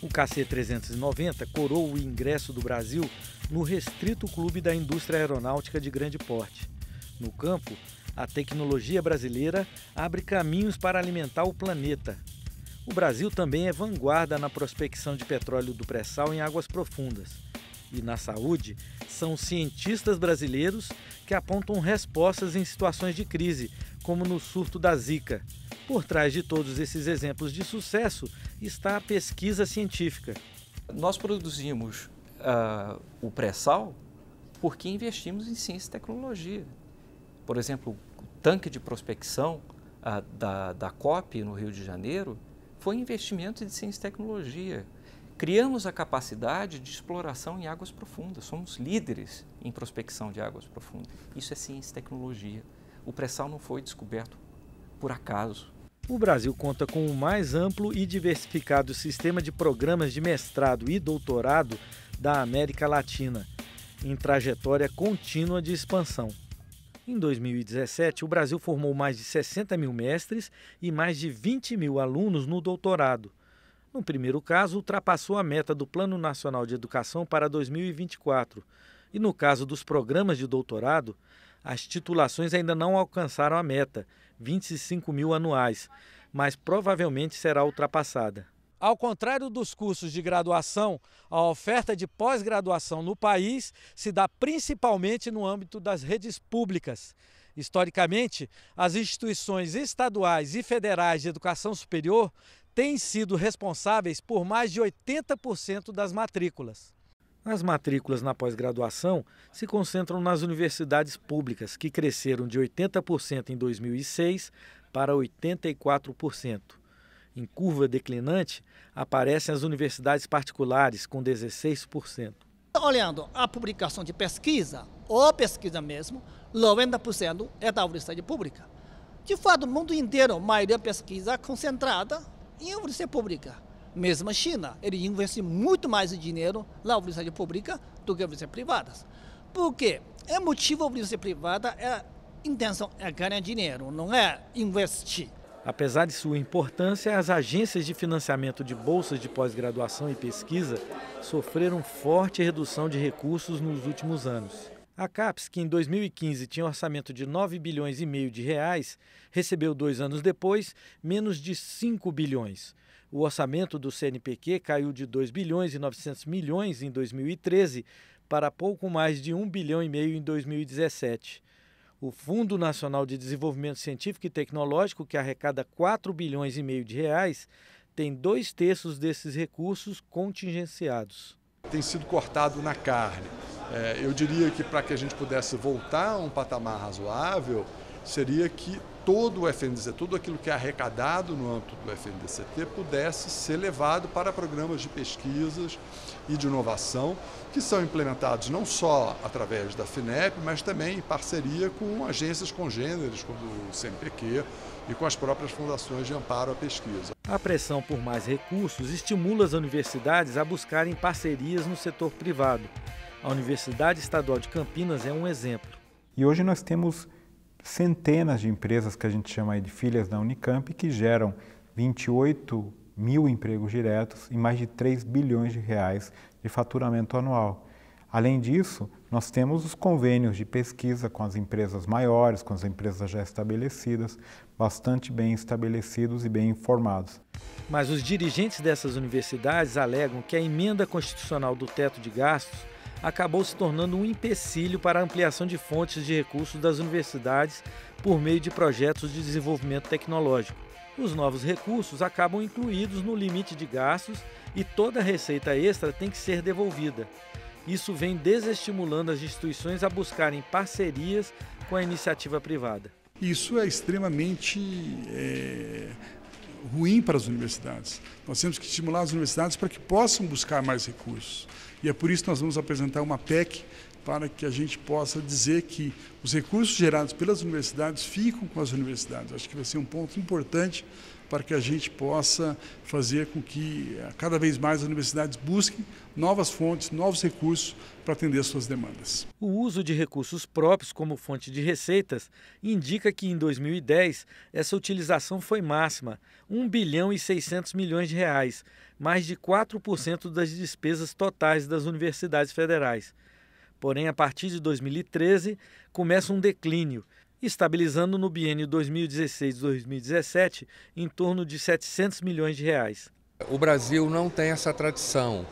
O KC-390 coroa o ingresso do Brasil no restrito clube da indústria aeronáutica de grande porte. No campo, a tecnologia brasileira abre caminhos para alimentar o planeta. O Brasil também é vanguarda na prospecção de petróleo do pré-sal em águas profundas. E na saúde, são cientistas brasileiros que apontam respostas em situações de crise, como no surto da Zika. Por trás de todos esses exemplos de sucesso está a pesquisa científica. Nós produzimos o pré-sal porque investimos em ciência e tecnologia. Por exemplo, o tanque de prospecção da COP no Rio de Janeiro foi investimento de ciência e tecnologia. Criamos a capacidade de exploração em águas profundas. Somos líderes em prospecção de águas profundas. Isso é ciência e tecnologia. O pré-sal não foi descoberto por acaso. O Brasil conta com o mais amplo e diversificado sistema de programas de mestrado e doutorado da América Latina, em trajetória contínua de expansão. Em 2017, o Brasil formou mais de 60 mil mestres e mais de 20 mil alunos no doutorado. No primeiro caso, ultrapassou a meta do Plano Nacional de Educação para 2024. E no caso dos programas de doutorado, as titulações ainda não alcançaram a meta, 25 mil anuais, mas provavelmente será ultrapassada. Ao contrário dos cursos de graduação, a oferta de pós-graduação no país se dá principalmente no âmbito das redes públicas. Historicamente, as instituições estaduais e federais de educação superior têm sido responsáveis por mais de 80% das matrículas. As matrículas na pós-graduação se concentram nas universidades públicas, que cresceram de 80% em 2006 para 84%. Em curva declinante, aparecem as universidades particulares, com 16%. Olhando a publicação de pesquisa, ou pesquisa mesmo, 90% é da universidade pública. De fato, no mundo inteiro, a maioria da pesquisa é concentrada em universidade pública. Mesmo a China, ele investe muito mais dinheiro na universidade pública do que na universidade privada. Por quê? É motivo da universidade privada, a intenção é ganhar dinheiro, não é investir. Apesar de sua importância, as agências de financiamento de bolsas de pós-graduação e pesquisa sofreram forte redução de recursos nos últimos anos. A CAPES, que em 2015 tinha um orçamento de 9 bilhões e meio de reais, recebeu 2 anos depois menos de 5 bilhões. O orçamento do CNPq caiu de 2 bilhões e 900 milhões em 2013 para pouco mais de 1 bilhão e meio em 2017. O Fundo Nacional de Desenvolvimento Científico e Tecnológico, que arrecada 4 bilhões e meio de reais, tem 2/3 desses recursos contingenciados. Tem sido cortado na carne. Eu diria que para que a gente pudesse voltar a um patamar razoável, seria que todo o FNDCT, tudo aquilo que é arrecadado no âmbito do FNDCT pudesse ser levado para programas de pesquisas e de inovação que são implementados não só através da FINEP, mas também em parceria com agências congêneres, como o CNPq e com as próprias fundações de amparo à pesquisa. A pressão por mais recursos estimula as universidades a buscarem parcerias no setor privado. A Universidade Estadual de Campinas é um exemplo. E hoje nós temos centenas de empresas que a gente chama de filhas da Unicamp, que geram 28 mil empregos diretos e mais de 3 bilhões de reais de faturamento anual. Além disso, nós temos os convênios de pesquisa com as empresas maiores, com as empresas já estabelecidas, bastante bem estabelecidos e bem informados. Mas os dirigentes dessas universidades alegam que a emenda constitucional do teto de gastos acabou se tornando um empecilho para a ampliação de fontes de recursos das universidades por meio de projetos de desenvolvimento tecnológico. Os novos recursos acabam incluídos no limite de gastos e toda receita extra tem que ser devolvida. Isso vem desestimulando as instituições a buscarem parcerias com a iniciativa privada. Isso é extremamente ruim para as universidades. Nós temos que estimular as universidades para que possam buscar mais recursos. E é por isso que nós vamos apresentar uma PEC para que a gente possa dizer que os recursos gerados pelas universidades ficam com as universidades. Acho que vai ser um ponto importante para que a gente possa fazer com que cada vez mais as universidades busquem novas fontes, novos recursos para atender suas demandas. O uso de recursos próprios como fonte de receitas indica que em 2010 essa utilização foi máxima, 1 bilhão e 600 milhões de de reais, mais de 4% das despesas totais das universidades federais. Porém, a partir de 2013, começa um declínio, estabilizando no biênio 2016-2017 em torno de 700 milhões de reais. O Brasil não tem essa tradição.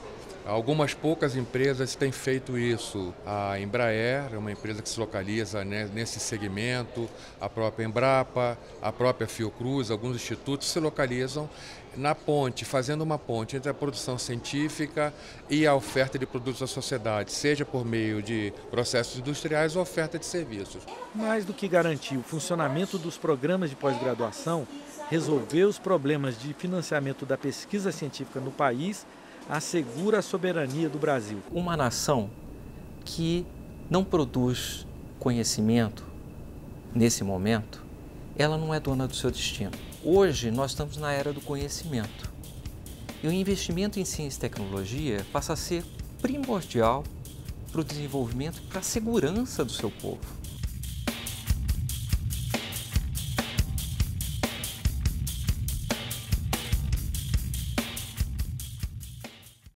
Algumas poucas empresas têm feito isso. A Embraer é uma empresa que se localiza nesse segmento, a própria Embrapa, a própria Fiocruz, alguns institutos se localizam na ponte, fazendo uma ponte entre a produção científica e a oferta de produtos à sociedade, seja por meio de processos industriais ou oferta de serviços. Mais do que garantir o funcionamento dos programas de pós-graduação, resolver os problemas de financiamento da pesquisa científica no país assegura a soberania do Brasil. Uma nação que não produz conhecimento nesse momento, ela não é dona do seu destino. Hoje nós estamos na era do conhecimento e o investimento em ciência e tecnologia passa a ser primordial para o desenvolvimento e para a segurança do seu povo.